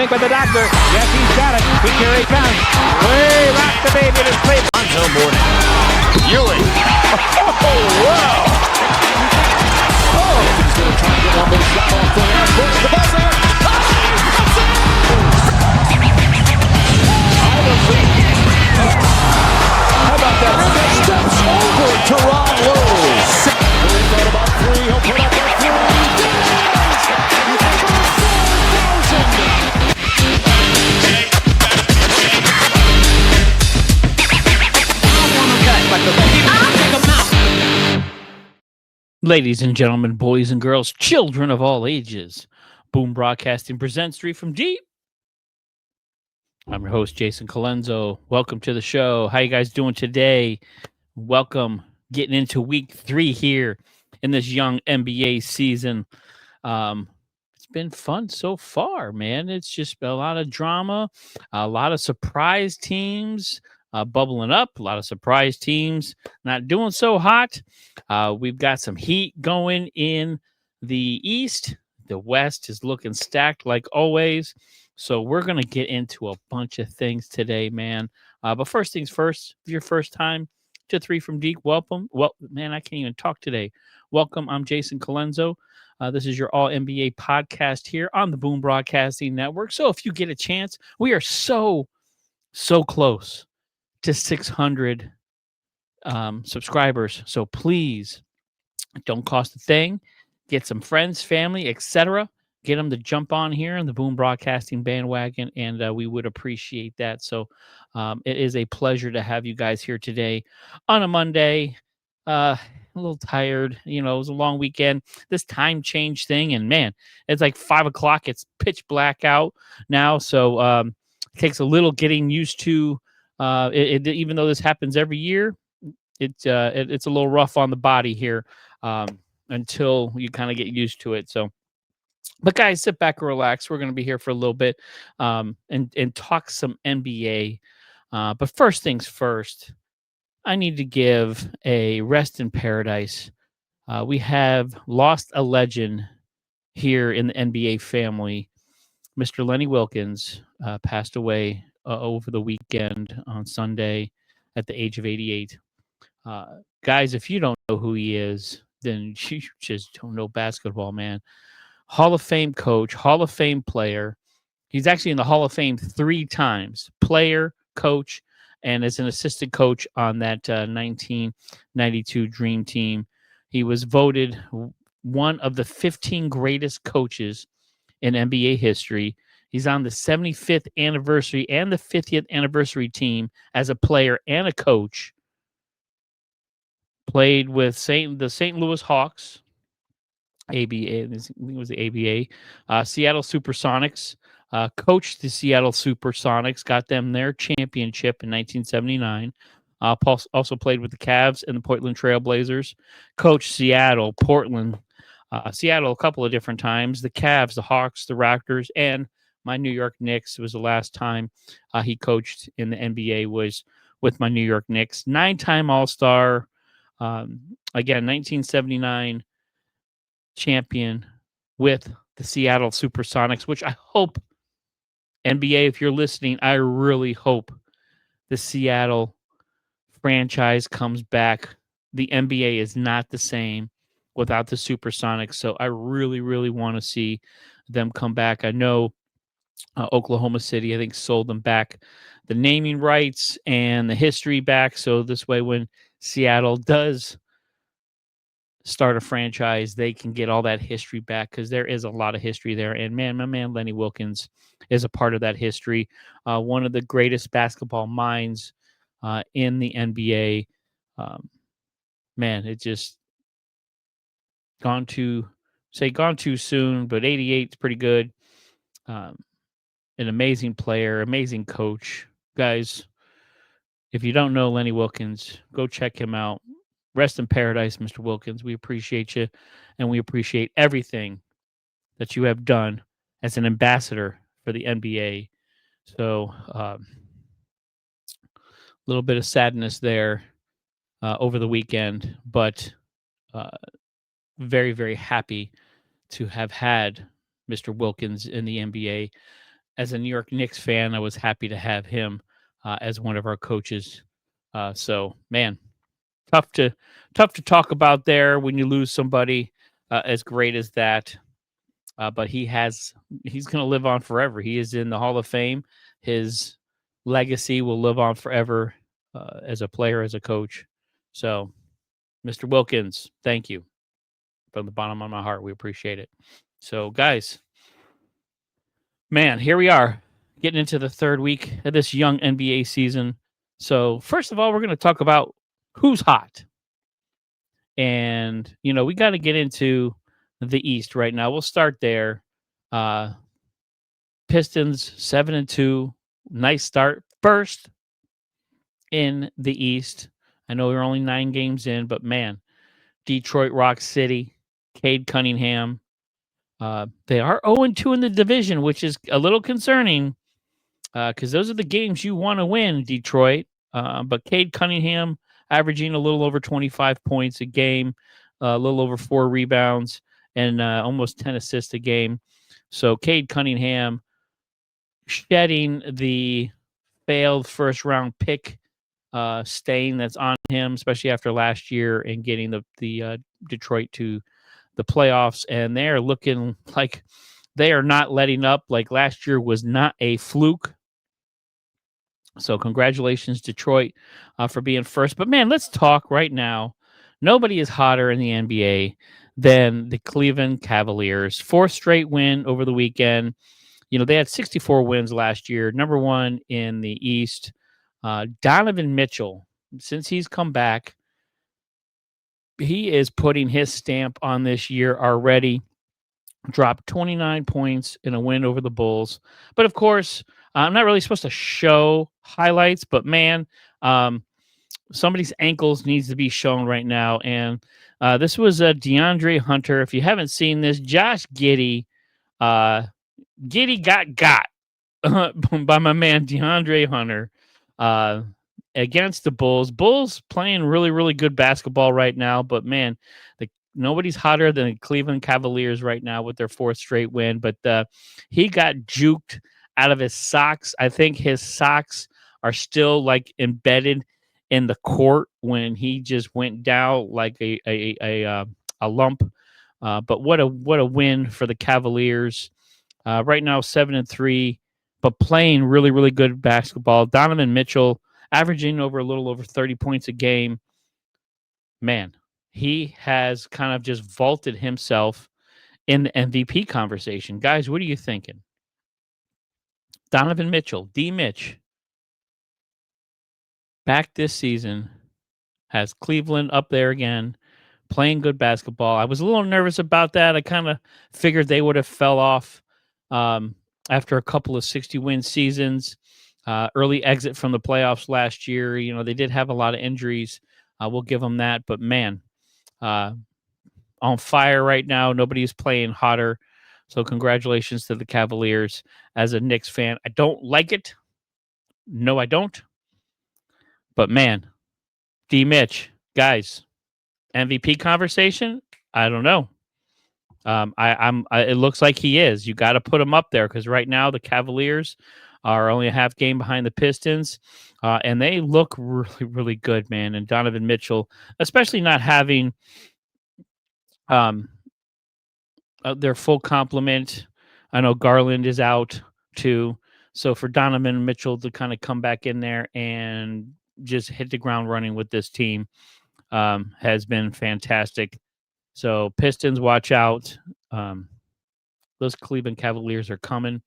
think with the doctor. Yes, he's got it. Here he comes. Way back the baby to sleep. Until morning. Ewing. Oh, wow. He's going to try to get one more shot off the line. Push the buzzer. How about that? Steps over to Ron Lewis. He thought about three. He'll put up a three. Ladies and gentlemen, boys and girls, children of all ages, Boom Broadcasting presents Three from Deep. I'm your host, Jason Calenzo. Welcome to the show. How you guys doing today? Welcome. Getting into week 3 here in this young NBA season. It's been fun so far, man. It's just a lot of drama, a lot of surprise teams bubbling up, a lot of surprise teams not doing so hot. We've got some heat going in the East. The West is looking stacked like always. So we're going to get into a bunch of things today, man. But first things first, if your first time to Three from Deep, welcome. Well, man, I can't even talk today. Welcome. I'm Jason Calenzo. This is your All NBA podcast here on the Boom Broadcasting Network. So if you get a chance, we are so close to 600 subscribers. So please, don't cost a thing. Get some friends, family, etc. Get them to jump on here in the Boom Broadcasting bandwagon, and we would appreciate that. So it is a pleasure to have you guys here today on a Monday. A little tired. You know, it was a long weekend. This time change thing, and man, it's like 5 o'clock. It's pitch black out now, so it takes a little getting used to. Even though this happens every year, it's a little rough on the body here until you kind of get used to it. So. But guys, sit back and relax. We're going to be here for a little bit and talk some NBA. But first things first, I need to give a rest in paradise. We have lost a legend here in the NBA family. Mr. Lenny Wilkins passed away over the weekend on Sunday at the age of 88. Guys, if you don't know who he is, then you just don't know basketball, man. Hall of Fame coach, Hall of Fame player. He's actually in the Hall of Fame 3 times. Player, coach, and as an assistant coach on that 1992 Dream Team. He was voted one of the 15 greatest coaches in NBA history. He's on the 75th anniversary and the 50th anniversary team as a player and a coach. Played with the St. Louis Hawks. ABA, I think it was the ABA, Seattle Supersonics, coached the Seattle Supersonics, got them their championship in 1979. Also played with the Cavs and the Portland Trail Blazers, coached Seattle, Portland, Seattle a couple of different times, the Cavs, the Hawks, the Raptors, and my New York Knicks. Was the last time he coached in the NBA was with my New York Knicks. 9-time All-Star, again, 1979 champion with the Seattle Supersonics, which I hope, NBA, if you're listening, I really hope the Seattle franchise comes back. The NBA is not the same without the Supersonics, so I really want to see them come back. I know Oklahoma City, I think, sold them back the naming rights and the history back, so this way when Seattle does start a franchise, they can get all that history back, because there is a lot of history there. And man, my man Lenny Wilkins is a part of that history. One of the greatest basketball minds in the NBA. Man, it just gone too soon, but 88 is pretty good. An amazing player, amazing coach. Guys, if you don't know Lenny Wilkins, go check him out. Rest in paradise, Mr. Wilkins. We appreciate you, and we appreciate everything that you have done as an ambassador for the NBA. So, a little bit of sadness there over the weekend, but very happy to have had Mr. Wilkins in the NBA. as a New York Knicks fan, I was happy to have him as one of our coaches. So, man, tough to talk about there when you lose somebody as great as that. But he's going to live on forever. He is in the Hall of Fame. His legacy will live on forever as a player, as a coach. So, Mr. Wilkins, thank you from the bottom of my heart. We appreciate it. So, guys, man, here we are getting into the third week of this young NBA season. So, first of all, we're going to talk about who's hot. And, we got to get into the East right now. We'll start there. Pistons 7-2. Nice start. First in the East. I know we're only 9 games in, but man, Detroit Rock City, Cade Cunningham. They are 0-2 in the division, which is a little concerning because those are the games you want to win, Detroit. But Cade Cunningham averaging a little over 25 points a game, a little over 4 rebounds, and almost 10 assists a game. So Cade Cunningham shedding the failed first-round pick stain that's on him, especially after last year and getting the Detroit to the playoffs. And they're looking like they are not letting up. Like last year was not a fluke. So congratulations, Detroit, for being first. But, man, let's talk right now. Nobody is hotter in the NBA than the Cleveland Cavaliers. 4th straight win over the weekend. They had 64 wins last year, number 1 in the East. Donovan Mitchell, since he's come back, he is putting his stamp on this year already. Dropped 29 points in a win over the Bulls. But, of course, I'm not really supposed to show highlights, but, man, somebody's ankles needs to be shown right now. And this was DeAndre Hunter. If you haven't seen this, Josh Giddey, Giddey got by my man DeAndre Hunter against the Bulls. Bulls playing really, really good basketball right now, but man, nobody's hotter than the Cleveland Cavaliers right now with their 4th straight win. But he got juked out of his socks. I think his socks are still like embedded in the court when he just went down like a lump. But what a win for the Cavaliers. Right now, 7-3, but playing really, really good basketball. Donovan Mitchell averaging a little over 30 points a game. Man, he has kind of just vaulted himself in the MVP conversation. Guys, what are you thinking? Donovan Mitchell, D-Mitch, back this season, has Cleveland up there again, playing good basketball. I was a little nervous about that. I kind of figured they would have fell off after a couple of 60-win seasons, early exit from the playoffs last year. They did have a lot of injuries. We'll give them that. But, man, on fire right now. Nobody's playing hotter. So congratulations to the Cavaliers. As a Knicks fan, I don't like it. No, I don't. But, man, D-Mitch, guys, MVP conversation? I don't know. It looks like he is. You got to put him up there because right now the Cavaliers are only a half game behind the Pistons, and they look really, really good, man. And Donovan Mitchell, especially not having their full complement. I know Garland is out too, so for Donovan Mitchell to kind of come back in there and just hit the ground running with this team has been fantastic. So Pistons, watch out. Those Cleveland Cavaliers are coming.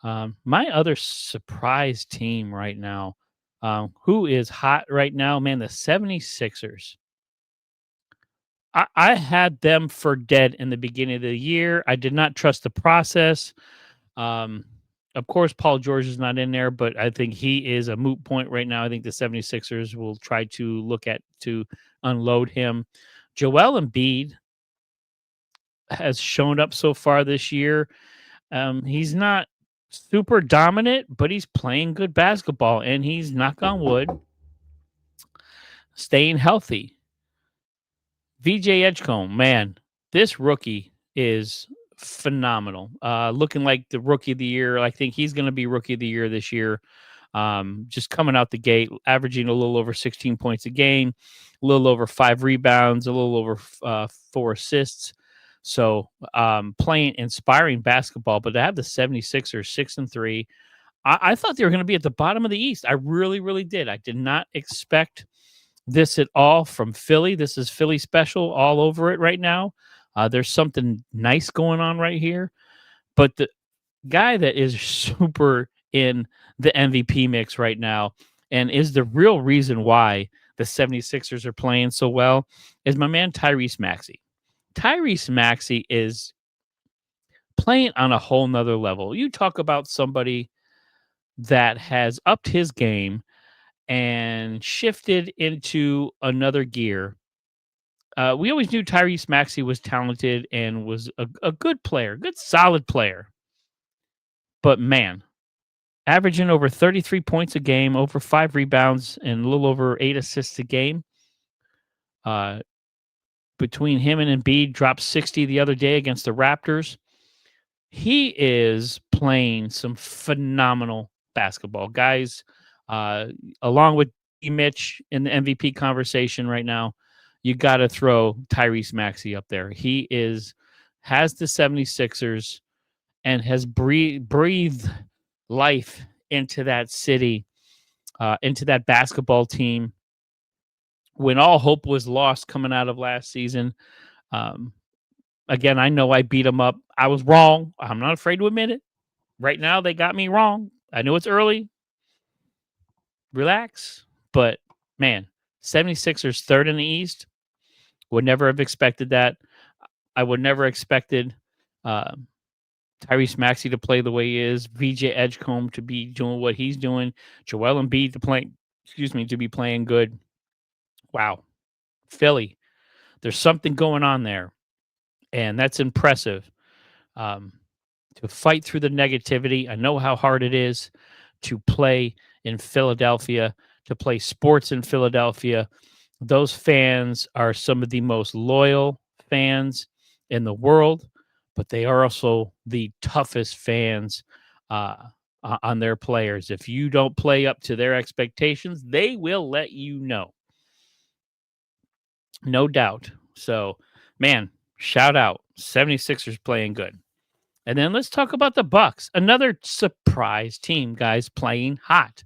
My other surprise team right now, who is hot right now, man, the 76ers. I had them for dead in the beginning of the year. I did not trust the process. Of course, Paul George is not in there, but I think he is a moot point right now. I think the 76ers will try to look at to unload him. Joel Embiid has shown up so far this year. He's not super dominant, but he's playing good basketball, and he's, knock on wood, staying healthy. VJ Edgecombe, man, this rookie is phenomenal. Looking like the rookie of the year. I think he's going to be rookie of the year this year. Just coming out the gate, averaging a little over 16 points a game, a little over 5 rebounds, a little over 4 assists. So playing inspiring basketball, but to have the 76ers 6-3, I thought they were going to be at the bottom of the East. I really, really did. I did not expect this at all from Philly. This is Philly special all over it right now. There's something nice going on right here. But the guy that is super in the MVP mix right now and is the real reason why the 76ers are playing so well is my man Tyrese Maxey. Tyrese Maxey is playing on a whole nother level. You talk about somebody that has upped his game and shifted into another gear. We always knew Tyrese Maxey was talented and was a good player, good solid player. But man, averaging over 33 points a game, over 5 rebounds, and a little over 8 assists a game. Between him and Embiid, dropped 60 the other day against the Raptors. He is playing some phenomenal basketball. Guys, along with Mitch in the MVP conversation right now, you got to throw Tyrese Maxey up there. He has the 76ers and has breathed life into that city, into that basketball team. When all hope was lost coming out of last season, again, I know I beat them up. I was wrong. I'm not afraid to admit it. Right now, they got me wrong. I know it's early. Relax. But, man, 76ers third in the East. Would never have expected that. I would never expected Tyrese Maxey to play the way he is. VJ Edgecombe to be doing what he's doing. Joel Embiid to be playing good. Wow. Philly. There's something going on there. And that's impressive. To fight through the negativity. I know how hard it is to play in Philadelphia, to play sports in Philadelphia. Those fans are some of the most loyal fans in the world, but they are also the toughest fans on their players. If you don't play up to their expectations, they will let you know. No doubt. So, man, shout out. 76ers playing good. And then let's talk about the Bucks. Another surprise team, guys, playing hot.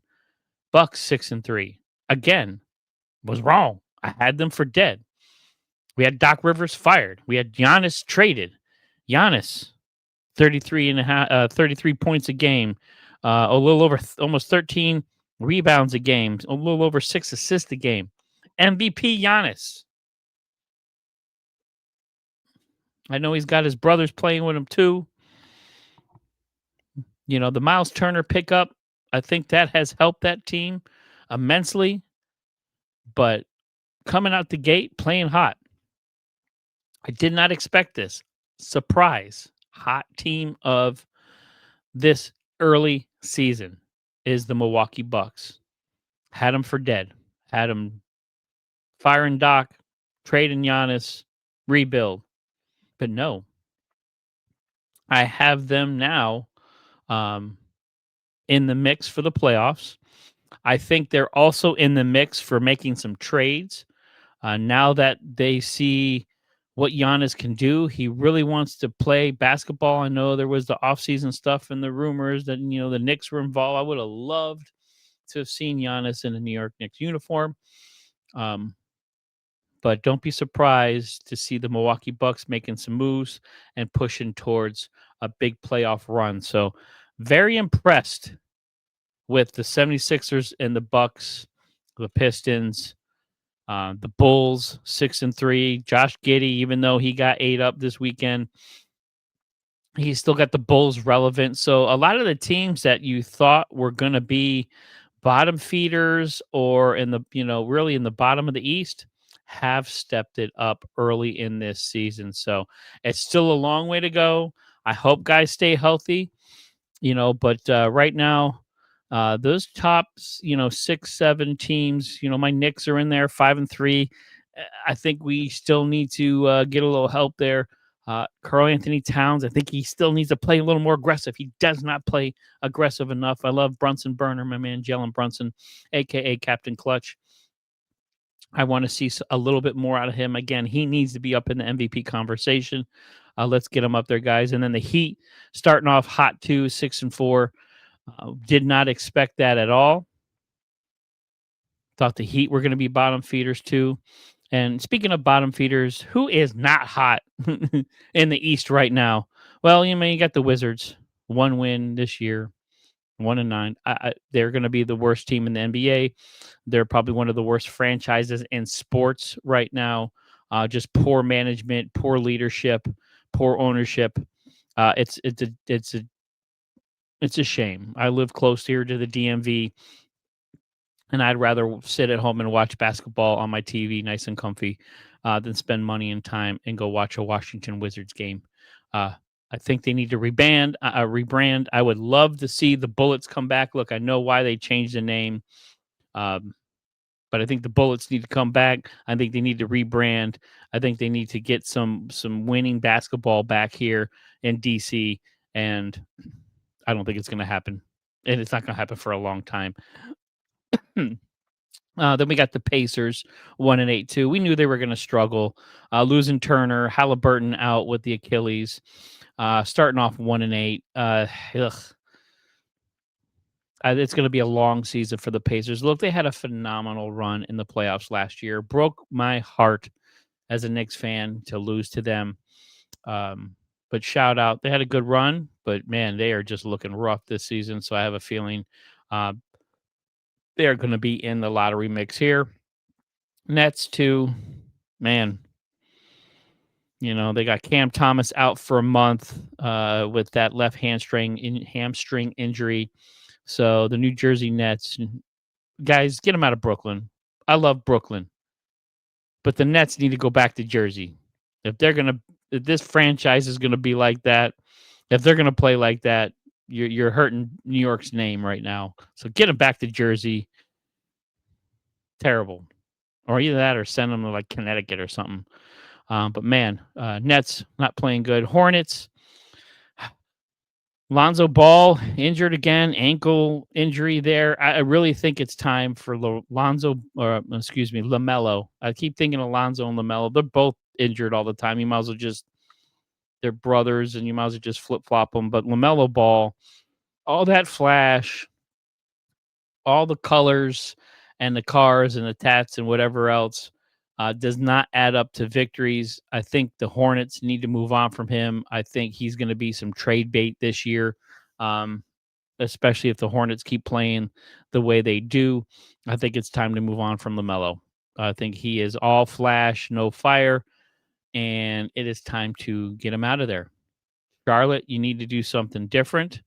Bucks 6-3. Again, was wrong. I had them for dead. We had Doc Rivers fired. We had Giannis traded. Giannis, 33 points a game, a little over almost 13 rebounds a game, a little over 6 assists a game. MVP Giannis. I know he's got his brothers playing with him too. You know, the Miles Turner pickup, I think that has helped that team immensely. But coming out the gate, playing hot. I did not expect this. Surprise. Hot team of this early season is the Milwaukee Bucks. Had them for dead. Had them firing Doc, trading Giannis, rebuild. But no. I have them now in the mix for the playoffs. I think they're also in the mix for making some trades. Now that they see what Giannis can do, he really wants to play basketball. I know there was the offseason stuff and the rumors that, you know, the Knicks were involved. I would have loved to have seen Giannis in a New York Knicks uniform. But don't be surprised to see the Milwaukee Bucks making some moves and pushing towards a big playoff run. So very impressed with the 76ers and the Bucks, the Pistons, the Bulls 6-3. Josh Giddey, even though he got 8 up this weekend, he's still got the Bulls relevant. So a lot of the teams that you thought were going to be bottom feeders or in the, really in the bottom of the East have stepped it up early in this season. So it's still a long way to go. I hope guys stay healthy, but right now, those top, 6-7 teams, my Knicks are in there 5-3. I think we still need to get a little help there. Karl Anthony Towns, I think he still needs to play a little more aggressive. He does not play aggressive enough. I love Brunson Burner, my man, Jalen Brunson, a.k.a. Captain Clutch. I want to see a little bit more out of him. Again, he needs to be up in the MVP conversation. Let's get him up there, guys. And then the Heat starting off hot too, 6-4. Did not expect that at all. Thought the Heat were going to be bottom feeders too. And speaking of bottom feeders, who is not hot in the East right now? Well, you got the Wizards, 1 win this year, 1-9. They're going to be the worst team in the NBA. They're probably one of the worst franchises in sports right now. Just poor management, poor leadership, poor ownership. It's a shame. I live close here to the DMV, and I'd rather sit at home and watch basketball on my TV, nice and comfy, than spend money and time and go watch a Washington Wizards game. I think they need to rebrand. I would love to see the Bullets come back. Look, I know why they changed the name, but I think the Bullets need to come back. I think they need to rebrand. I think they need to get some winning basketball back here in DC, and I don't think it's going to happen, and it's not going to happen for a long time. Then we got the Pacers, 1-8 too. We knew they were going to struggle, losing Turner, Halliburton out with the Achilles, starting off 1-8. It's going to be a long season for the Pacers. Look, they had a phenomenal run in the playoffs last year. Broke my heart as a Knicks fan to lose to them. But shout out, they had a good run, but man, they are just looking rough this season. So I have a feeling they're going to be in the lottery mix here. Nets too, man. They got Cam Thomas out for a month with that left hamstring injury. So the New Jersey Nets, guys, get them out of Brooklyn. I love Brooklyn, but the Nets need to go back to Jersey. If this franchise is gonna be like that, if they're gonna play like that, you're hurting New York's name right now. So get them back to Jersey. Terrible, or either that, or send them to like Connecticut or something. But man, Nets not playing good. Hornets. Lonzo Ball injured again, ankle injury there. I really think it's time for LaMelo. I keep thinking of Lonzo and LaMelo. They're both injured all the time. You might as well they're brothers, and you might as well just flip-flop them. But LaMelo Ball, all that flash, all the colors and the cars and the tats and whatever else does not add up to victories. I think the Hornets need to move on from him. I think he's going to be some trade bait this year, especially if the Hornets keep playing the way they do. I think it's time to move on from LaMelo. I think he is all flash, no fire, and it is time to get him out of there. Charlotte, you need to do something different.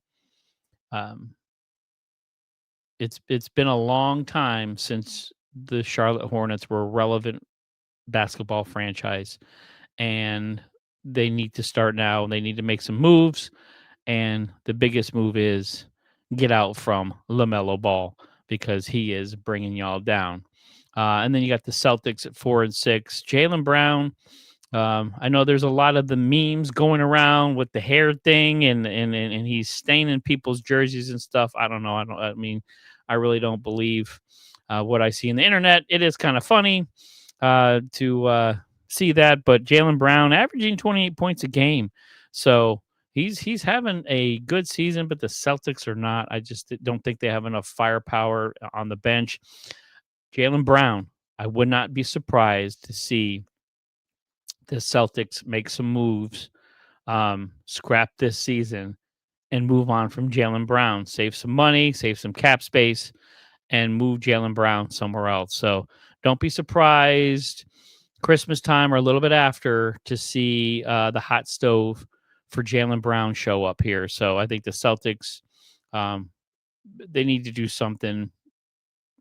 It's been a long time since the Charlotte Hornets were a relevant basketball franchise, and they need to start now. They need to make some moves, and the biggest move is get out from LaMelo Ball, because he is bringing y'all down. And then you got the Celtics at 4-6. Jaylen Brown. I know there's a lot of the memes going around with the hair thing, and he's staining people's jerseys and stuff. I don't know. I really don't believe what I see in the internet. It is kind of funny to see that, but Jaylen Brown averaging 28 points a game. So he's having a good season, but the Celtics are not. I just don't think they have enough firepower on the bench. Jaylen Brown, I would not be surprised to see the Celtics make some moves, scrap this season, and move on from Jaylen Brown. Save some money, save some cap space, and move Jaylen Brown somewhere else. So don't be surprised Christmas time or a little bit after to see the hot stove for Jaylen Brown show up here. So I think the Celtics, they need to do something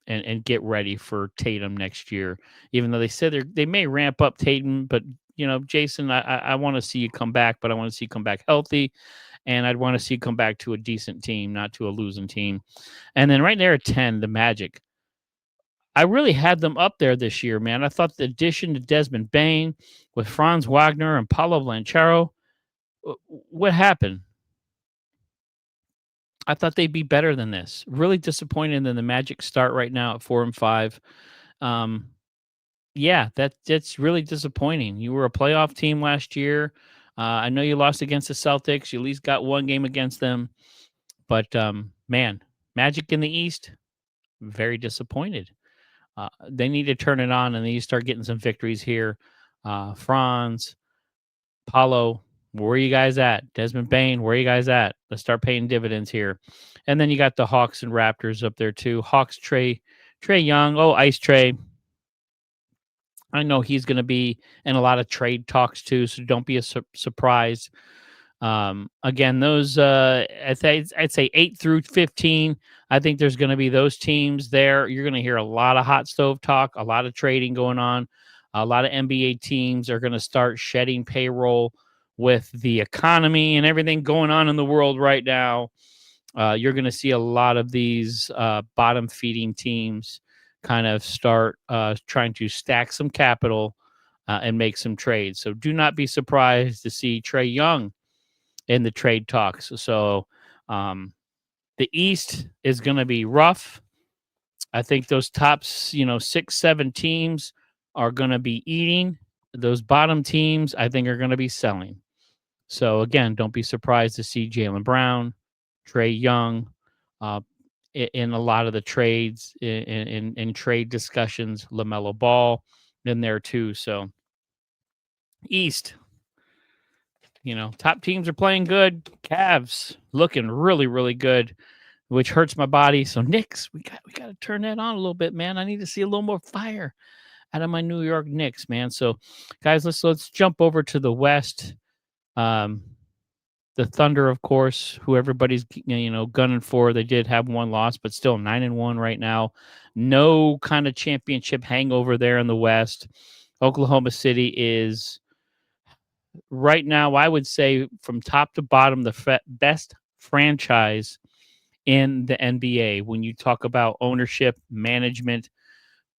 and get ready for Tatum next year. Even though they said they may ramp up Tatum, but Jason, I want to see you come back, but I want to see you come back healthy, and I'd want to see you come back to a decent team, not to a losing team. And then right there at 10, the Magic. I really had them up there this year, man. I thought the addition to Desmond Bane with Franz Wagner and Paulo Blanchero, what happened? I thought they'd be better than this. Really disappointed in the Magic start right now at 4-5. Yeah, that's really disappointing. You were a playoff team last year. I know you lost against the Celtics. You at least got one game against them. But man, Magic in the East, very disappointed. They need to turn it on and they need to start getting some victories here. Franz, Paulo, where are you guys at? Desmond Bane, where are you guys at? Let's start paying dividends here. And then you got the Hawks and Raptors up there too. Hawks, Trae Young. Oh, Ice Trae. I know he's going to be in a lot of trade talks too, so don't be surprised. Again, those I'd say 8 through 15. I think there's going to be those teams there. You're going to hear a lot of hot stove talk, a lot of trading going on. A lot of NBA teams are going to start shedding payroll with the economy and everything going on in the world right now. You're going to see a lot of these bottom feeding teams kind of start trying to stack some capital and make some trades. So do not be surprised to see Trae Young in the trade talks. So the East is going to be rough. I think those top, 6, 7 teams are going to be eating. Those bottom teams, I think, are going to be selling. So again, don't be surprised to see Jaylen Brown, Trae Young, in a lot of the trades, in trade discussions, LaMelo Ball in there too. So East, top teams are playing good. Cavs looking really, really good, which hurts my body. So Knicks, we got to turn that on a little bit, man. I need to see a little more fire out of my New York Knicks, man. So guys, let's jump over to the West. The Thunder, of course, who everybody's gunning for. They did have one loss, but still 9-1 right now. No kind of championship hangover there in the West. Oklahoma City is right now, I would say, from top to bottom, the best franchise in the NBA. When you talk about ownership, management,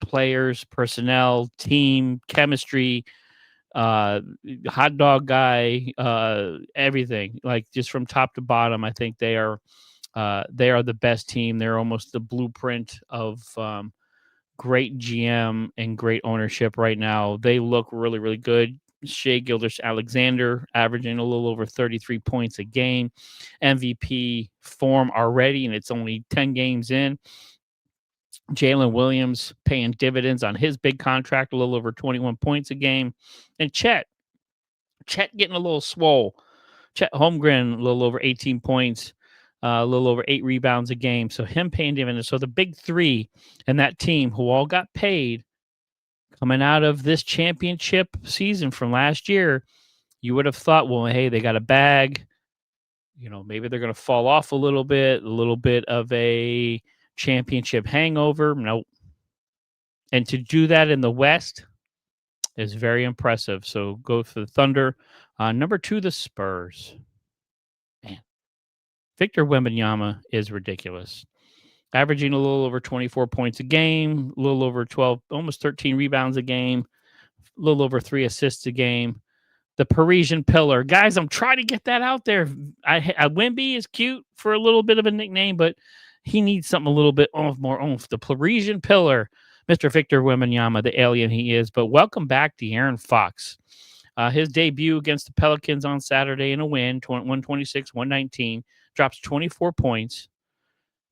players, personnel, team, chemistry, hot dog guy, everything, like just from top to bottom, I think they are the best team. They're almost the blueprint of great GM and great ownership right now. They look really, really good. Shea Gilgeous-Alexander averaging a little over 33 points a game, MVP form already, and it's only 10 games in. Jalen Williams paying dividends on his big contract, a little over 21 points a game. And Chet getting a little swole. Chet Holmgren, a little over 18 points, a little over 8 rebounds a game. So him paying dividends. So the big three and that team who all got paid coming out of this championship season from last year, you would have thought, well, hey, they got a bag. Maybe they're going to fall off a little bit of a championship hangover. Nope. And to do that in the West is very impressive. So go for the Thunder. Number 2, the Spurs. Man, Victor Wembanyama is ridiculous. Averaging a little over 24 points a game, a little over 12, almost 13 rebounds a game, a little over 3 assists a game. The Parisian Pillar. Guys, I'm trying to get that out there. Wemby is cute for a little bit of a nickname, but he needs something a little bit more oomph. The Parisian Pillar, Mr. Victor Wembanyama, the alien he is. But welcome back, De'Aaron Fox. His debut against the Pelicans on Saturday in a win, 126-119, drops 24 points.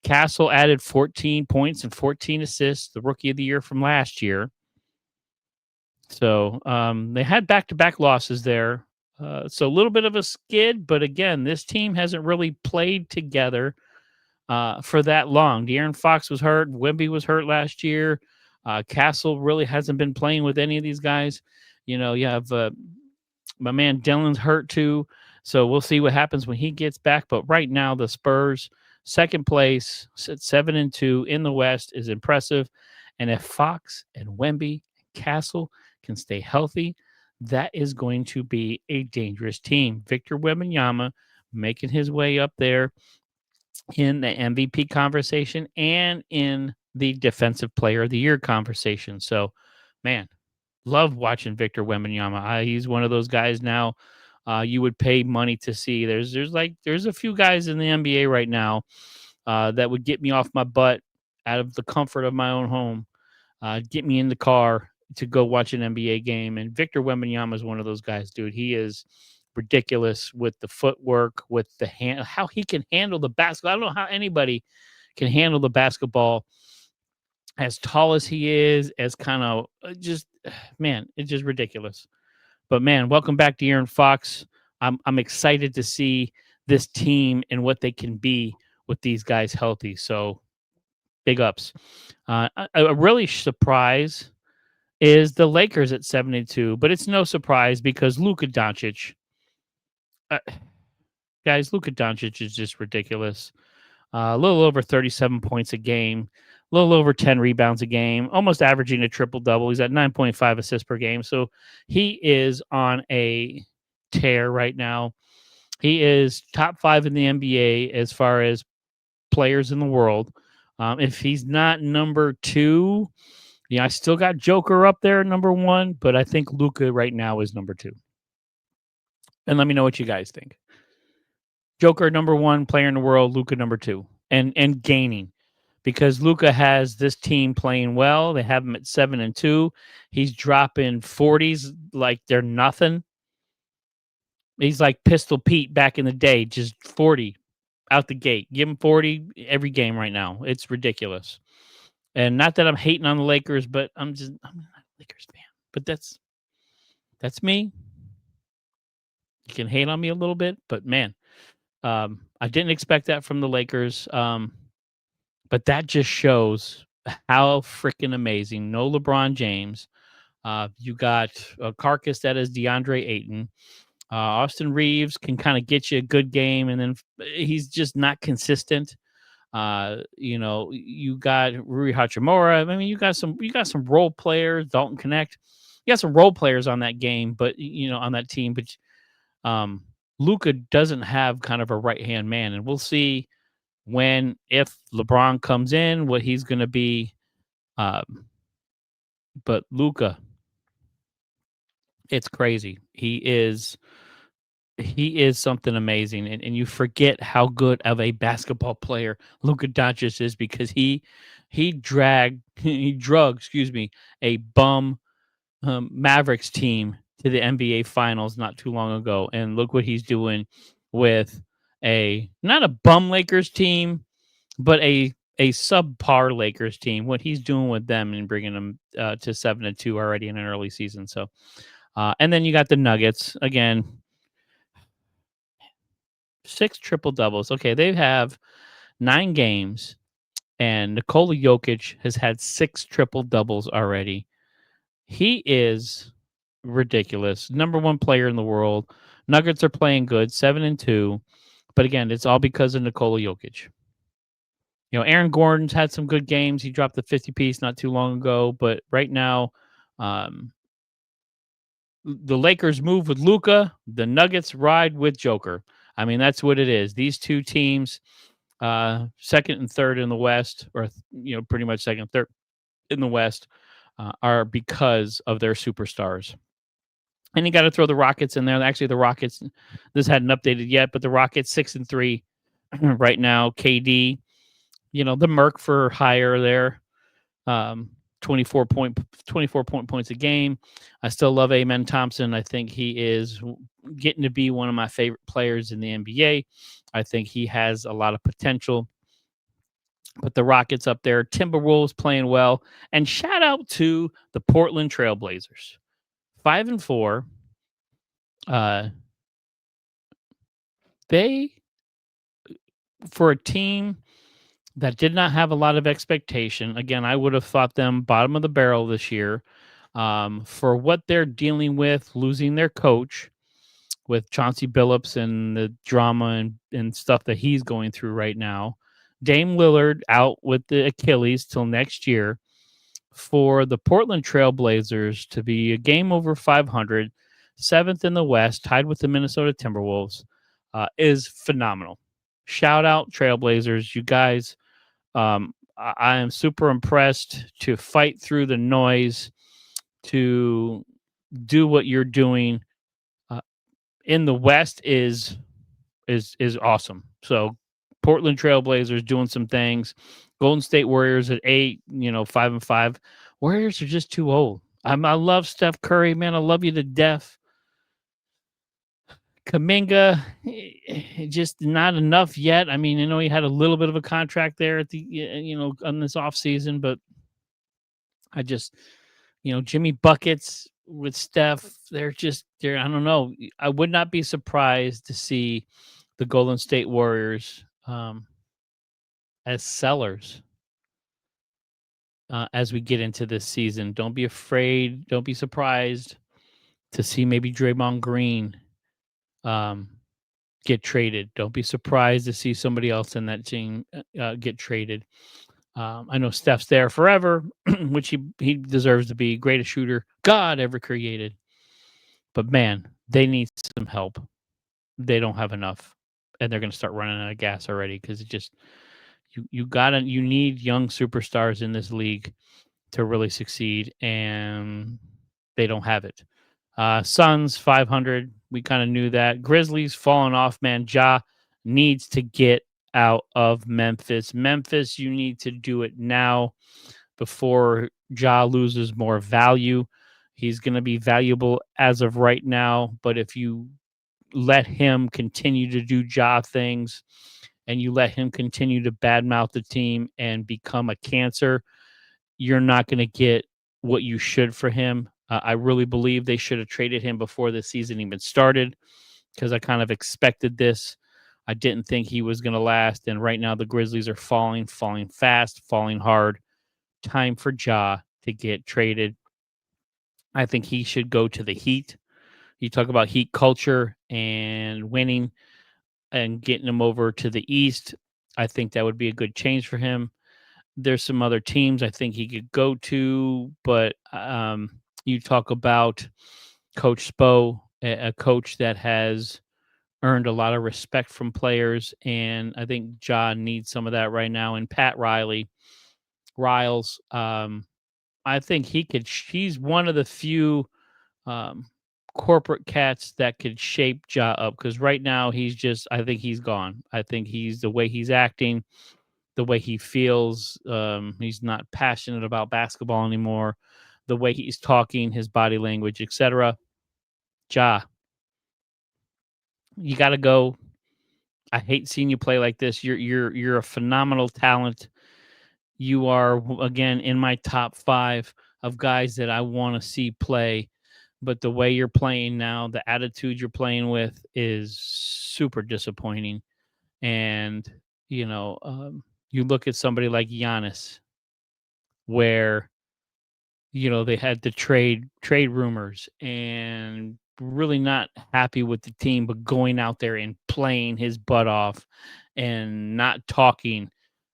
Castle added 14 points and 14 assists, the rookie of the year from last year. So they had back-to-back losses there. So a little bit of a skid, but again, this team hasn't really played together for that long. De'Aaron Fox was hurt. Wemby was hurt last year. Castle really hasn't been playing with any of these guys. You have my man Dylan's hurt too. So we'll see what happens when he gets back. But right now, the Spurs, second place, at 7-2 in the West, is impressive. And if Fox and Wemby and Castle can stay healthy, that is going to be a dangerous team. Victor Wembanyama making his way up there in the MVP conversation and in the Defensive Player of the Year conversation. So, man, love watching Victor Wembanyama. He's one of those guys now you would pay money to see. There's a few guys in the NBA right now that would get me off my butt out of the comfort of my own home, get me in the car to go watch an NBA game. And Victor Wembanyama is one of those guys, dude. He is ridiculous with the footwork, with the hand, how he can handle the basketball. I don't know how anybody can handle the basketball as tall as he is, as kind of just, man, it's just ridiculous. But man, welcome back to Aaron Fox. I'm excited to see this team and what they can be with these guys healthy. So big ups. A really surprise is the Lakers at 72, but it's no surprise because Luka Doncic, guys, Luka Doncic is just ridiculous. A little over 37 points a game, a little over 10 rebounds a game, almost averaging a triple-double. He's at 9.5 assists per game. So he is on a tear right now. He is top 5 in the NBA as far as players in the world. If he's not number 2, I still got Joker up there, number 1, but I think Luka right now is number 2. And let me know what you guys think. Joker number 1 player in the world, Luka number 2, and gaining, because Luka has this team playing well. They have him at 7-2. He's dropping 40s like they're nothing. He's like Pistol Pete back in the day, just 40 out the gate. Give him 40 every game right now. It's ridiculous. And not that I'm hating on the Lakers, but I'm not a Lakers fan. But that's me. You can hate on me a little bit, but man, I didn't expect that from the Lakers. But that just shows how freaking amazing. No LeBron James. You got a carcass that is DeAndre Ayton. Austin Reeves can kind of get you a good game, and then he's just not consistent. You got Rui Hachimura. I mean, you got some role players, Dalton Connect. You got some role players on that game, but on that team. But Luka doesn't have kind of a right hand man, and we'll see if LeBron comes in, what he's going to be. But Luka, it's crazy. He is something amazing, and you forget how good of a basketball player Luka Doncic is, because he drug a bum Mavericks team to the NBA Finals not too long ago, and look what he's doing with not a bum Lakers team, but a subpar Lakers team. What he's doing with them and bringing them to 7-2 already in an early season. So, and then you got the Nuggets again. 6 triple doubles. Okay, they have 9 games, and Nikola Jokic has had 6 triple doubles already. He is ridiculous. Number 1 player in the world. Nuggets are playing good, 7-2. But again, it's all because of Nikola Jokic. Aaron Gordon's had some good games. He dropped the 50 piece not too long ago, but right now, the Lakers move with Luka. The Nuggets ride with Joker. I mean, that's what it is. These two teams, second and third in the West, or pretty much second and third in the West, are because of their superstars. And you got to throw the Rockets in there. Actually, the Rockets, this hadn't updated yet, but the Rockets 6-3 right now. KD, the Merc for hire there. 24 point points a game. I still love Amen Thompson. I think he is getting to be one of my favorite players in the NBA. I think he has a lot of potential. But the Rockets up there, Timberwolves playing well. And shout out to the Portland Trailblazers. 5-4. They, for a team that did not have a lot of expectation, again, I would have thought them bottom of the barrel this year. For what they're dealing with, losing their coach with Chauncey Billups and the drama and stuff that he's going through right now. Dame Lillard out with the Achilles till next year. For the Portland Trailblazers to be a game over 500, 7th in the West, tied with the Minnesota Timberwolves, is phenomenal. Shout out Trailblazers. You guys I am super impressed to fight through the noise, to do what you're doing uh, in the West is awesome. So Portland Trailblazers doing some things. Golden State Warriors at 8, 5-5. Warriors are just too old. I love Steph Curry, man. I love you to death. Kaminga, just not enough yet. I mean, he had a little bit of a contract there at the, on this offseason, but I just, Jimmy Buckets with Steph, they're, I don't know. I would not be surprised to see the Golden State Warriors as sellers as we get into this season. Don't be afraid. Don't be surprised to see maybe Draymond Green get traded. Don't be surprised to see somebody else in that team get traded. I know Steph's there forever, which he deserves to be greatest shooter God ever created. But man, they need some help. They don't have enough, and they're going to start running out of gas already because it just you need young superstars in this league to really succeed, and they don't have it. Suns 500, we kind of knew that. Grizzlies falling off, man. Ja needs to get out of Memphis. Memphis, you need to do it now before Ja loses more value. He's going to be valuable as of right now, but if you let him continue to do Ja things and you let him continue to badmouth the team and become a cancer, you're not going to get what you should for him. I really believe they should have traded him before the season even started because I kind of expected this. I didn't think he was going to last. And right now the Grizzlies are falling fast, falling hard. Time for Ja to get traded. I think he should go to the Heat. You talk about Heat culture and winning and getting him over to the East. I think that would be a good change for him. There's some other teams I think he could go to, but you talk about Coach Spo, a coach that has earned a lot of respect from players, and I think John needs some of that right now. And Pat Riles, I think he's one of the few um, corporate cats that could shape Ja up because right now I think he's gone. I think he's the way he's acting, the way he feels. He's not passionate about basketball anymore. The way he's talking, his body language, etc. Ja, you got to go. I hate seeing you play like this. You're a phenomenal talent. You are again in my top 5 of guys that I want to see play. But the way you're playing now, the attitude you're playing with is super disappointing. And you look at somebody like Giannis, where they had the trade rumors and really not happy with the team, but going out there and playing his butt off and not talking,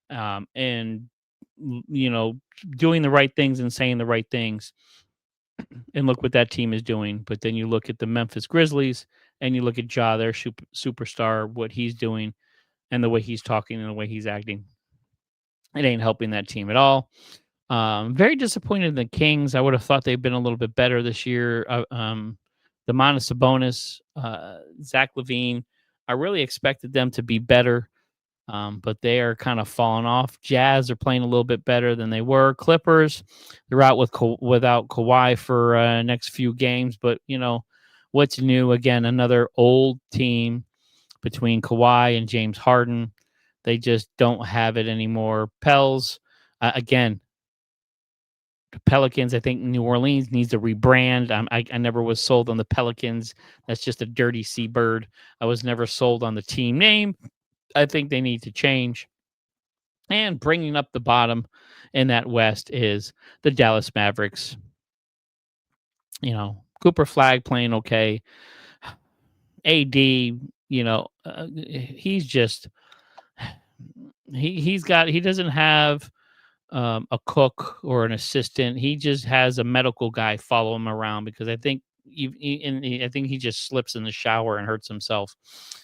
and doing the right things and saying the right things. And look what that team is doing. But then you look at the Memphis Grizzlies and you look at Ja, their superstar, what he's doing and the way he's talking and the way he's acting. It ain't helping that team at all. Very disappointed in the Kings. I would have thought they'd been a little bit better this year. The Sabonis, Zach LaVine, I really expected them to be better, but they are kind of falling off. Jazz are playing a little bit better than they were. Clippers, they're out without Kawhi for next few games, but what's new? Again, another old team between Kawhi and James Harden. They just don't have it anymore. Pels, again, the Pelicans, I think New Orleans needs to rebrand. I never was sold on the Pelicans. That's just a dirty seabird. I was never sold on the team name. I think they need to change. And bringing up the bottom in that West is the Dallas Mavericks. Cooper Flag playing okay. AD, he's just he doesn't have a cook or an assistant. He just has a medical guy follow him around because I think I think he just slips in the shower and hurts himself.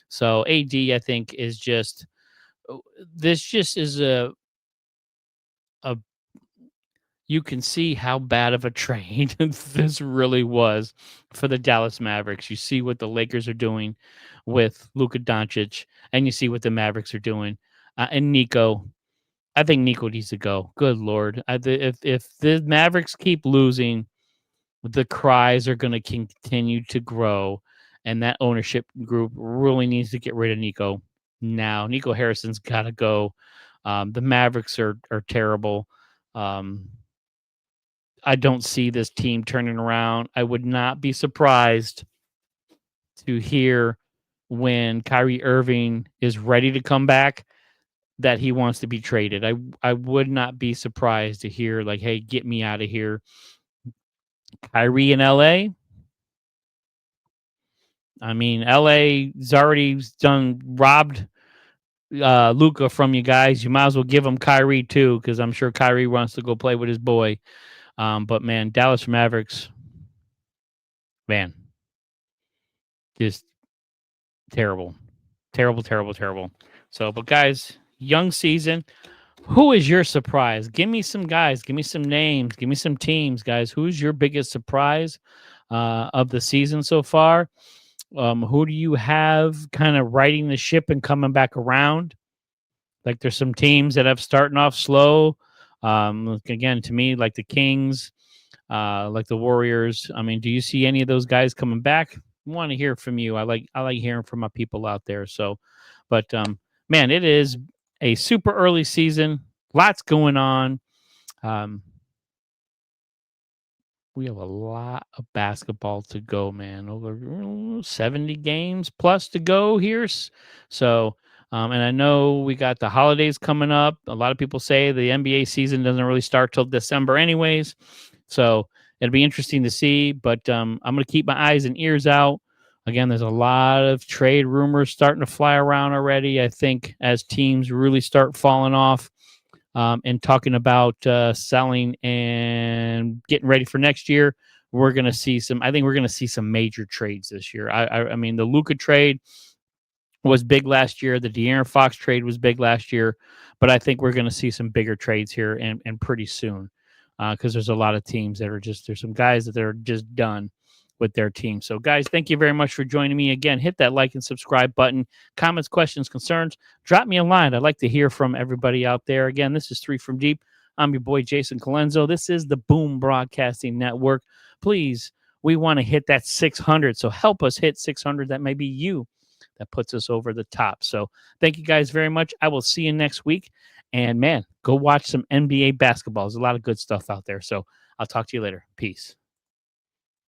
So AD, I think, is just this just is you can see how bad of a trade this really was for the Dallas Mavericks. You see what the Lakers are doing with Luka Doncic, and you see what the Mavericks are doing. And Nico, I think Nico needs to go. Good Lord. If the Mavericks keep losing, the cries are going to continue to grow, and that ownership group really needs to get rid of Nico now. Nico Harrison's got to go. The Mavericks are terrible. I don't see this team turning around. I would not be surprised to hear when Kyrie Irving is ready to come back that he wants to be traded. I would not be surprised to hear like, hey, get me out of here. Kyrie in LA. I mean, LA's already robbed Luka from you guys. You might as well give him Kyrie too, because I'm sure Kyrie wants to go play with his boy. But man, Dallas Mavericks, man, just terrible. Terrible. So, but guys, young season. Who is your surprise? Give me some guys. Give me some names. Give me some teams, guys. Who's your biggest surprise of the season so far? Who do you have kind of riding the ship and coming back around? Like there's some teams that have starting off slow. Again, to me, like the Kings, like the Warriors. I mean, do you see any of those guys coming back? I want to hear from you. I like hearing from my people out there. So, but man, it is a super early season. Lots going on. We have a lot of basketball to go, man. Over 70 games plus to go here. So, and I know we got the holidays coming up. A lot of people say the NBA season doesn't really start till December anyways. So it'll be interesting to see, but I'm going to keep my eyes and ears out. Again, there's a lot of trade rumors starting to fly around already. I think as teams really start falling off, and talking about selling and getting ready for next year, we're going to see some. I think we're going to see some major trades this year. I mean, the Luka trade was big last year. The De'Aaron Fox trade was big last year, but I think we're going to see some bigger trades here and pretty soon because there's a lot of teams that are there's some guys that are just done with their team. So, guys, thank you very much for joining me. Again, hit that like and subscribe button. Comments, questions, concerns, drop me a line. I'd like to hear from everybody out there. Again, this is 3 from Deep. I'm your boy, Jason Calenzo. This is the Boom Broadcasting Network. Please, we want to hit that 600. So help us hit 600. That may be you that puts us over the top. So thank you guys very much. I will see you next week. And, man, go watch some NBA basketball. There's a lot of good stuff out there. So I'll talk to you later. Peace.